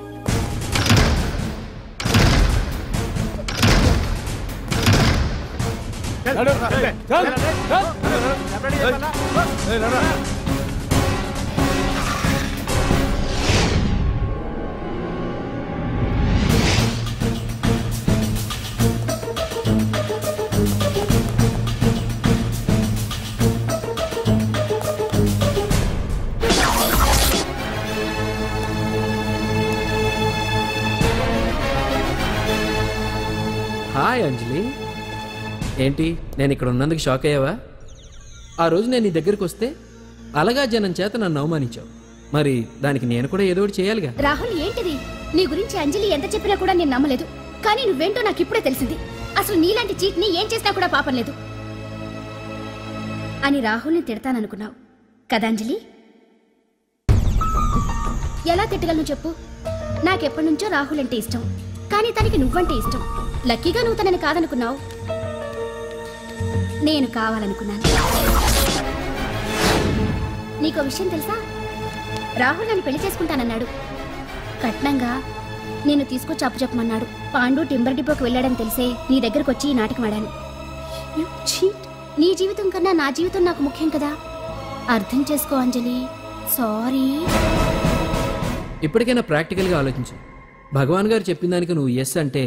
హాయ్ అంజలి, ఏంటి నేను ఇక్కడ ఉన్నందుకు షాక్ అయ్యావా? ఆ రోజు నేను నీ దగ్గరికి వస్తే అలగా జనం చేత నన్ను అవమానించావు, మరి దానికి నేను కూడా ఏదో ఒకటి చేయాలిగా. రాహుల్, ఏంటిది? నీ గురించి అంజలి ఎంత చెప్పినా కూడా నేను నమ్మలేదు. కానీ నువ్వేంటో నాకు ఇప్పుడే తెలిసింది. అసలు నీలాంటి చీట్ ని ఏం చేసినా కూడా పాపం లేదు అని రాహుల్ని తిడతాననుకున్నావు కదా అంజలి? ఎలా తిట్టగలను చెప్పు? నాకెప్పటి నుంచో రాహుల్ అంటే ఇష్టం, కానీ తనకి నువ్వంటే ఇష్టం. లక్కీగా నువ్వు తనని కాదనుకున్నావు, నేను కావాలనుకున్నాను. నీకో విషయం తెలుసా? రాహుల్ నన్ను పెళ్లి చేసుకుంటానన్నాడు. కట్నంగా నేను తీసుకొచ్చి అప్పు చెప్పమన్నాడు. పాండు టింబర్ డిపోకి వెళ్ళాడని తెలిసే నీ దగ్గరకు వచ్చి ఈ నాటకం ఆడాను. నీ జీవితం కన్నా నా జీవితం నాకు ముఖ్యం కదా, అర్థం చేసుకో అంజలి. సారీ. ఇప్పటికైనా ప్రాక్టికల్గా ఆలోచించు. భగవాన్ గారు చెప్పిన దానికి నువ్వు ఎస్ అంటే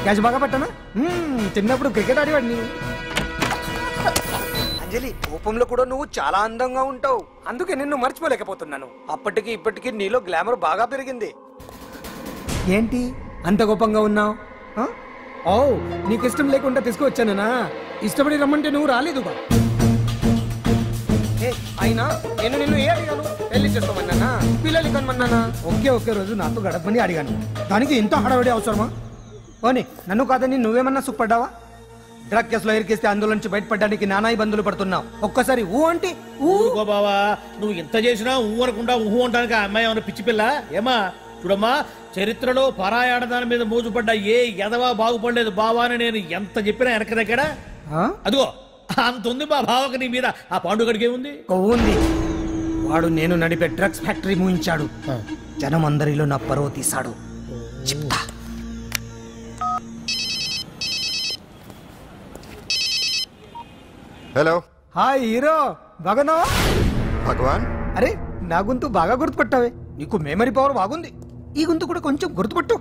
క్యాచ్ బాగా పట్టానా? చిన్నప్పుడు క్రికెట్ ఆడేవాడిని. అంజలి, కోపంలో కూడా నువ్వు చాలా అందంగా ఉంటావు, అందుకే నిన్ను మర్చిపోలేకపోతున్నాను. అప్పటికి ఇప్పటికి నీలో గ్లామర్ బాగా పెరిగింది. ఏంటి అంత కోపంగా ఉన్నావు? ఓ, నీకు ఇష్టం లేకుండా తీసుకువచ్చానా? ఇష్టపడి రమ్మంటే నువ్వు రాలేదుగా. అయినా నేను నిన్ను ఏ అడిగాను? పెళ్లి చేసుకోమన్నానా, పిల్లలు కనమన్నానా? ఒకే రోజు నాతో గడపని అడిగాను, దానికి ఇంత హడావిడి అవసరమా? ఓని నన్ను కాదని నువ్వేమన్నా సుఖపడ్డావా? డ్రగ్ కేసులో ఇరికిస్తే అందులో నుంచి బయటపడడానికి నానా ఇబ్బందులు పడుతున్నావు. ఒక్కసారి ఊ అంటే బావా, నువ్వు ఇంత చేసినా ఊ అనకుండా ఊహు అంటానికి ఆ అమ్మాయి ఏమన్నా పిచ్చి పిల్ల? ఏమా చూడమ్మా, చరిత్రలో పరాయాడదాని మీద మోజుపడ్డ ఏ ఎదవా బాగుపడలేదు బావా అని నేను ఎంత చెప్పినా వెనక దగ్గర అదిగో అంత ఉంది మా బావకి నీ మీద. ఆ పాండుగడికి ఏముంది? కొవ్వుంది. వాడు నేను నడిపే డ్రగ్స్ ఫ్యాక్టరీ మూయించాడు. జనం అందరిలో నా పరువు తీశాడు. చెప్తా. హలో. హాయ్ హీరో, బాగున్నావా? భగవాన్, అరే నా గొంతు బాగా గుర్తుపట్టావే. నీకు మెమరీ పవర్ బాగుంది. ఈ గొంతు కూడా కొంచెం గుర్తుపట్టు.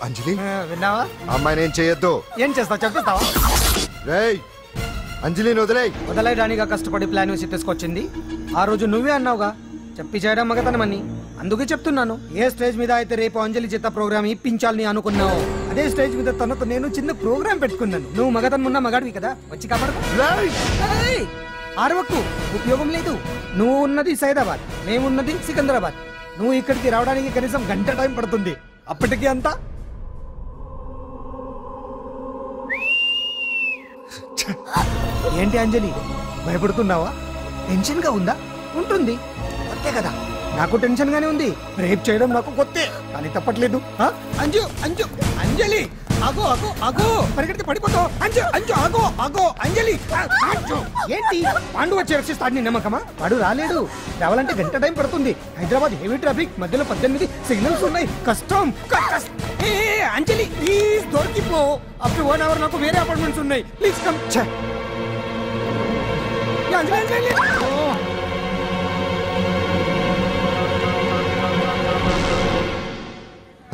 అంజలి విన్నావా? అమ్మాయి నేను చేయొద్దు. ఏం చేస్తావు చెప్పిస్తావా? రేయ్ అంజలిని వదిలేయ్. వదలయడానిగా కష్టపడి ప్లాన్ వేసి తీసుకొచ్చింది. ఆ రోజు నువ్వే అన్నావుగా చెప్పి చేయడం మగతనమని. అందుకే చెప్తున్నాను, ఏ స్టేజ్ మీద అయితే రేపు అంజలి చేత ప్రోగ్రామ్ ఇప్పించాలని అనుకున్నావు, అదే స్టేజ్ మీద తనకు నేను చిన్న ప్రోగ్రామ్ పెట్టుకున్నాను. నువ్వు మగతనం ఉన్న మగాడివి కదా, వచ్చి కాపాడు. ఆరవకు, ఉపయోగం లేదు. నువ్వు ఉన్నది సైదాబాద్, మేమున్నది సికింద్రాబాద్. నువ్వు ఇక్కడికి రావడానికి కనీసం గంట టైం పడుతుంది. అప్పటికి అంతా ఏంటి అంజలి, భయపడుతున్నావా? టెన్షన్ గా ఉందా? ఉంటుంది, అంతే కదా. నాకు టెన్షన్ గానే ఉంది. రేప్ చేయడం నాకు కొత్తే, కానీ తప్పట్లేదు. అంజు అంజు అంజలి ఆగో ఆగో ఆగో, పరిగెడితే పడిపోతావు. అంజు అంజు ఆగో ఆగో అంజలి. అంజు ఏంటి పాండు వచ్చి రక్షిస్తాడు నీ నమ్మకమా? వాడు రాలేడు. రావాలంటే గంట టైం పడుతుంది. హైదరాబాద్ హెవీ ట్రాఫిక్, మధ్యలో 18 సిగ్నల్స్ ఉన్నాయి. కష్టం. అంజలి ప్లీజ్ దొరికిపో. అప్పుడు 1 అవర్ నాకు వేరే అపార్ట్మెంట్స్ ఉన్నాయి. Please come.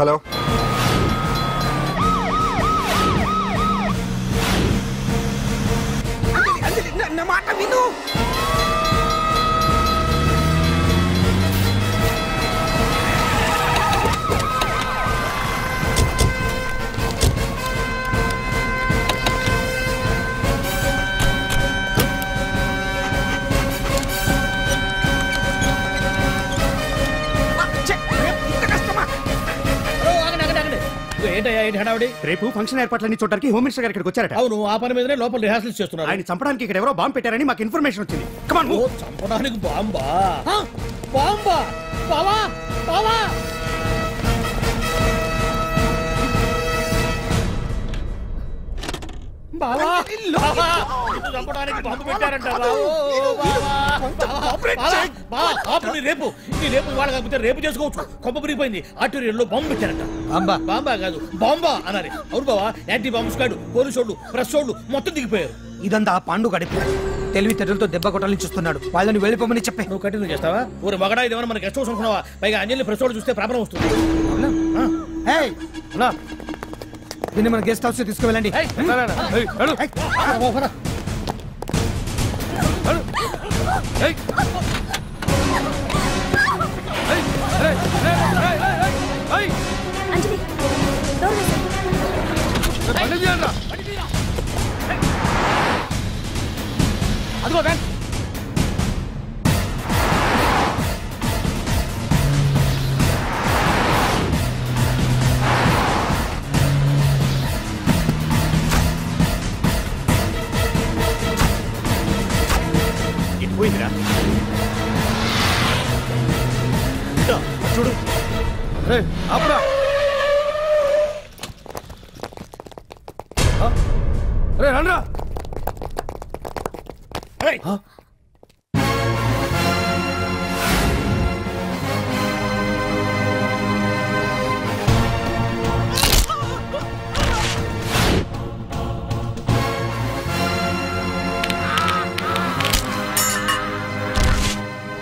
హలో. నా మాట విను. రేపు ఫంక్షన్ ఏర్పాట్లన్నీ చూడడానికి హోమ్ మినిస్టర్ గారు ఇక్కడికి వచ్చారట. అవును, ఆ పని మీదనే లోపల రిహార్సల్స్ చేస్తున్నారు. ఆయన చంపడానికి ఇక్కడ ఎవరో బాంబు పెట్టారని మాకు ఇన్ఫర్మేషన్ వచ్చింది. కమాన్. చంపడానికి బాంబా? బాంబా? బావా బావా చంపడానికి బాంబు పెట్టారంట. రేపు వాళ్ళ కాకపోతే రేపు చేసుకోవచ్చు. కొమ్మ పిరిగిపోయింది. ఆర్టీరియల్లో బాంబు పెట్టారంట. బాంబా కాదు బాంబా అనాలి. అవును బావా, యాంటీ బాంబు స్క్వాడ్, పోలీసు వాళ్ళు, ప్రెస్ వాళ్ళు మొత్తం దిగిపోయారు. ఇదంతా ఆ పాండు గడిపి తెలివితేటలతో దెబ్బ కొట్టాలని చూస్తున్నాడు. వాళ్ళని వెళ్ళిపోమని చెప్పే. నువ్వు కంటిన్యూ చేస్తావా? ఊరు మగడా ఇదేమన్నా మనకి గెస్ట్ హౌస్ అనుకున్నావా? పైగా అంజలి ప్రెస్ వాళ్ళు చూస్తే ప్రాబ్లం వస్తుంది. దీన్ని మన గెస్ట్ హౌస్ తీసుకువెళ్ళండి. అదిగో బ్యాంక్. పోయిందిరా చూడు. అప్పుడా రండ్రా.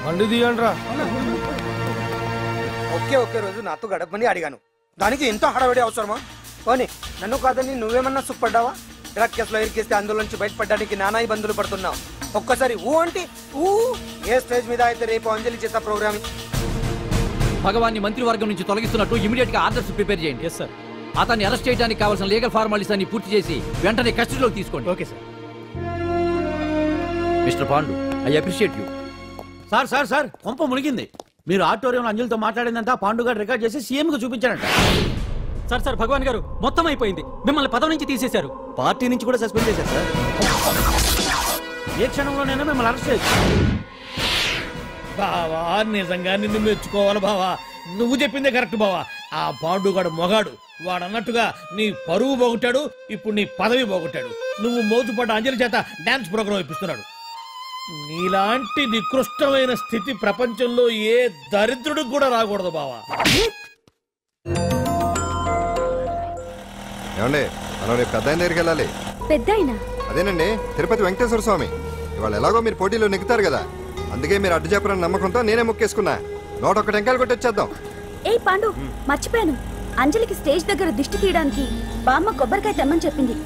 బండి తీయండ్రా. ఒకే రోజు నాతో గడపమని అడిగాను, దానికి ఎంత హడావిడి అవసరమా? పోనీ నన్ను కాదని నువ్వేమన్నా సుప్పడ్డావా? డ్రగ్ కేసులో ఇరికిస్తే అందులో నుంచి బయటపడడానికి నానా ఇబ్బందులు పడుతున్నావు. ఒక్కసారి ఊ అంటే ఊ. ఏ స్టేజ్ మీద అయితే రేపు అంజలి చేత ప్రోగ్రామ్ భగవాన్ని మంత్రివర్గం నుంచి తొలగిస్తున్నట్టు ఇమీడియట్ గా ఆర్డర్స్ ప్రిపేర్ చేయండి. సార్, అతన్ని అరెస్ట్ చేయడానికి కావాల్సిన లీగల్ ఫార్మాలిటీస్ అన్ని పూర్తి చేసి వెంటనే కస్టడీలోకి తీసుకోండి. Okay sir. Mister Pandu, I appreciate you. Sir sir sir కొంప మునిగింది. మీరు ఆడిటోరియంలో అంజలితో మాట్లాడిందంతా పాండు గారు రికార్డ్ చేసి సీఎం కు చూపించారంట. సార్ సార్ భగవాన్ గారు మొత్తం అయిపోయింది. మిమ్మల్ని పదవి నుంచి తీసేశారు. పార్టీ నుంచి కూడా సస్పెండ్ చేశారు సార్. ఏ క్షణంలోనైనా మిమ్మల్ని అరెస్ట్ చేయొచ్చు. బావా నిజంగా నిన్ను మెచ్చుకోవాలి బావా. నువ్వు చెప్పిందే కరెక్ట్ బావా. ఆ పాండుగాడు మొగాడు. వాడు అన్నట్టుగా నీ పరువు పోగొట్టాడు, ఇప్పుడు నీ పదవి పోగొట్టాడు. నువ్వు మోతుపడ్డ అంజలి చేత డాన్స్ ప్రోగ్రాం ఇప్పిస్తున్నాడు. నీలాంటి నికృష్టమైన స్థితి ప్రపంచంలో ఏ దరిద్రుడికి కూడా రాకూడదు బావా. ఏమండి మనం రేపు పెద్ద ఆయన దగ్గరికి వెళ్ళాలి. పెద్దాయనా? అదేనండి తిరుపతి వెంకటేశ్వర స్వామి. ఇవాళ ఎలాగో మీరు పోటీలో నెగ్గుతారు కదా, అందుకే మీరు అడ్డు చెప్పరని నమ్మకంతో నేనే మొక్కేసుకున్నా. 101 టెంకాయలు కొట్టి వచ్చేద్దాం. ఏయ్ పాండు, మర్చిపోయాను. అంజలికి స్టేజ్ దగ్గర దిష్టి తీయడానికి బామ్మ కొబ్బరికాయ తెమ్మని చెప్పింది.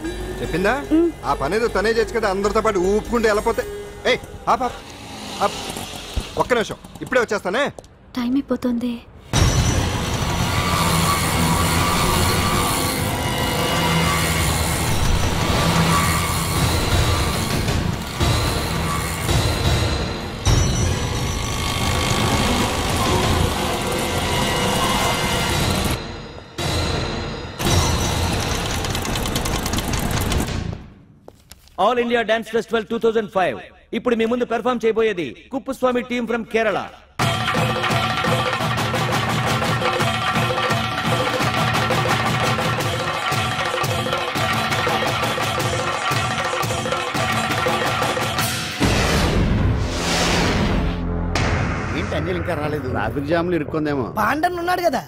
చెప్పిందా? ఆ పనేదో తనే చేయొచ్చు కదా, అందరితో పాటు ఊపుకుంటూ వెళ్ళిపోతే. ఏయ్ ఒక్క నిమిషం, ఇప్పుడే వచ్చేస్తానే. టైం అయిపోతుంది. ఆల్ ఇండియా డాన్స్ ఫెస్టివల్ 2005 ఇప్పుడు మీ ముందు పెర్ఫార్మ్ చేయబోయేది కుప్పుస్వామి టీమ్ ఫ్రమ్ కేరళ. ఏంటి అంజలి ఇంకా రాలేదు? ట్రాఫిక్ జామ్లు ఇరుక్కుందేమో. పాండన్ ఉన్నాడు కదా.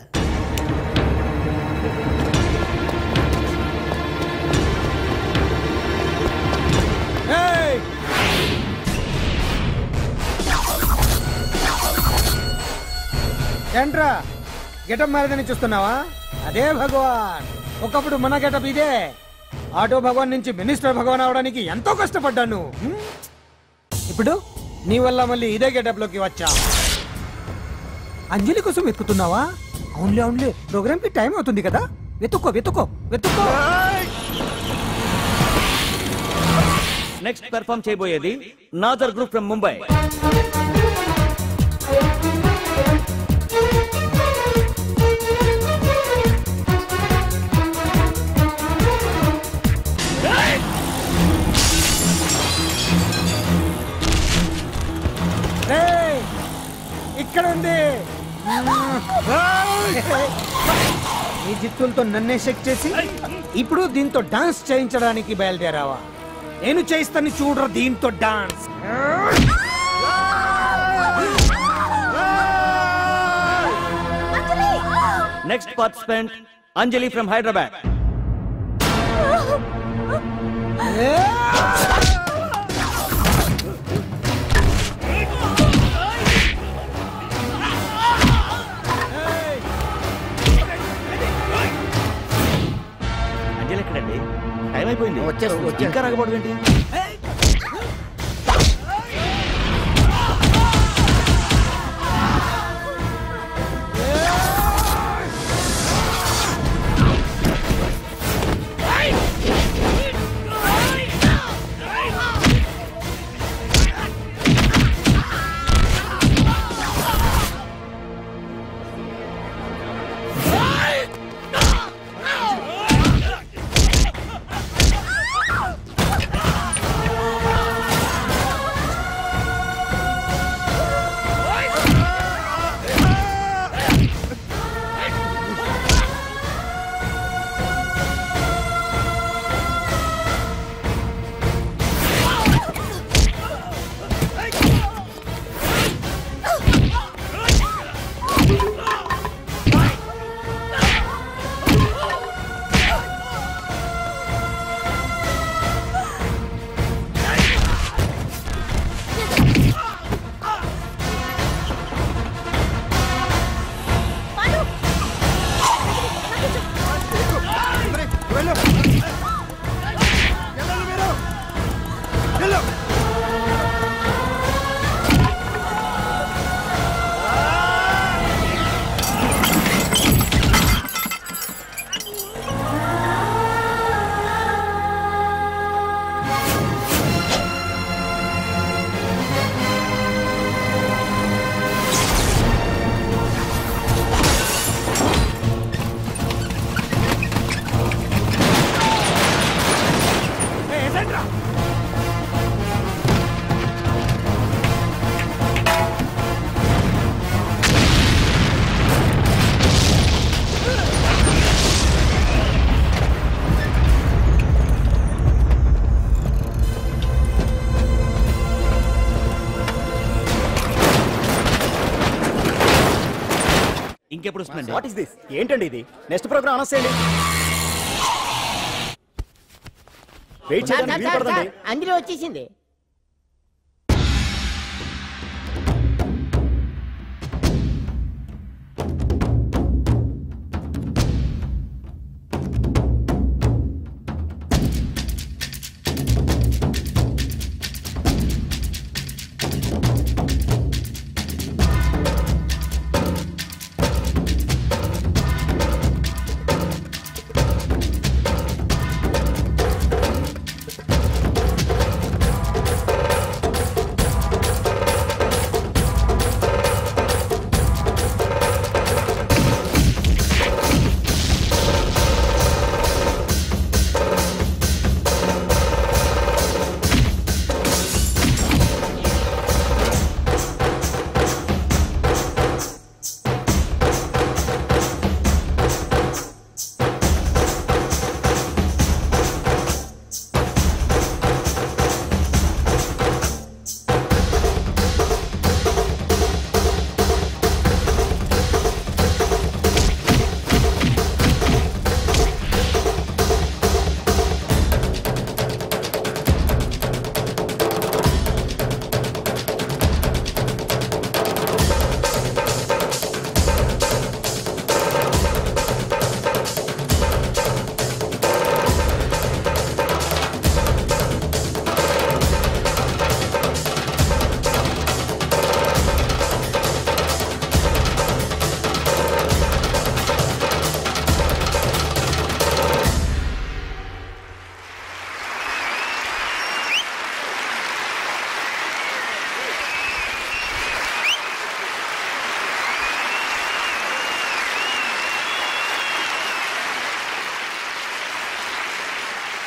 ఏంట్రా గెటప్ మారదని చూస్తున్నావా? అదే భగవాన్. ఒకప్పుడు మన గెటప్ ఇదే. ఆటో భగవాన్ నుంచి మినిస్టర్ భగవాన్ అవడానికి ఎంతో కష్టపడ్డాను. ఇప్పుడు నీ వల్ల మళ్ళీ ఇదే గెటప్ లోకి వచ్చా. అంజలి కోసం వెతుకుతున్నావా? అవునులే అవునులే, ప్రోగ్రామ్ కి టైం అవుతుంది కదా. వెతుక్కో వెతుక్కో వెతుక్కో. నెక్స్ట్ పెర్ఫార్మ్ చేయబోయేది నాదర్ గ్రూప్ ఫ్రమ్ ముంబై. ఇక్కడ ఉంది. ఈ జిత్తులతో నన్నే చెక్ చేసి ఇప్పుడు దీంతో డాన్స్ చేయించడానికి బయలుదేరావా? నేను చేయిస్తాను చూడరా దీంతో dance. Next participant Anjali from Hyderabad. Anjali ఎక్కడండి? టైం అయిపోయింది. ఇంకా రాకపోవడం ఏంటి? What is this? ఏంటండి ఇది? నెక్స్ట్ ప్రోగ్రామ్ అనౌన్స్ చేయండి. వెయిట్ చేయడానికి వీలు పడదండి. అందులో వచ్చేసింది.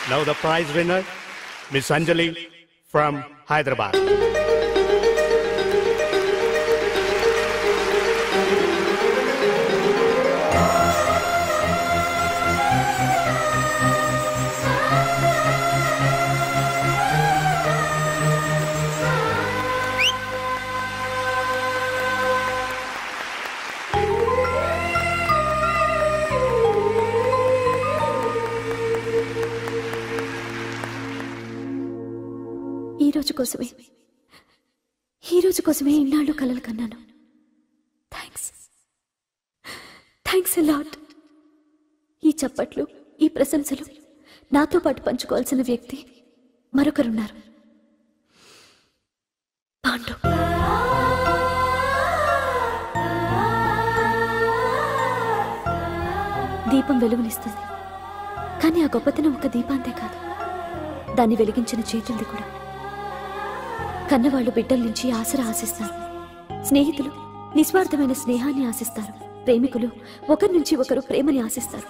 Now the prize winner, Miss Anjali from Hyderabad. ఈ రోజు కోసమే ఇన్నాళ్ళు కలలు కన్నాను. Thanks a lot. ఈ చప్పట్లు, ఈ ప్రశంసలు నాతో పాటు పంచుకోవాల్సిన వ్యక్తి మరొకరున్నారు. పాండు. దీపం వెలుగునిస్తుంది, కానీ ఆ గొప్పతనం ఒక దీపాంతే కాదు, దాన్ని వెలిగించిన చేతులది కూడా. కన్నవాళ్లు బిడ్డల నుంచి ఆసరా ఆశిస్తారు, స్నేహితులు నిస్వార్థమైన స్నేహాన్ని ఆశిస్తారు, ప్రేమికులు ఒకరి నుంచి ఒకరు ప్రేమని ఆశిస్తారు.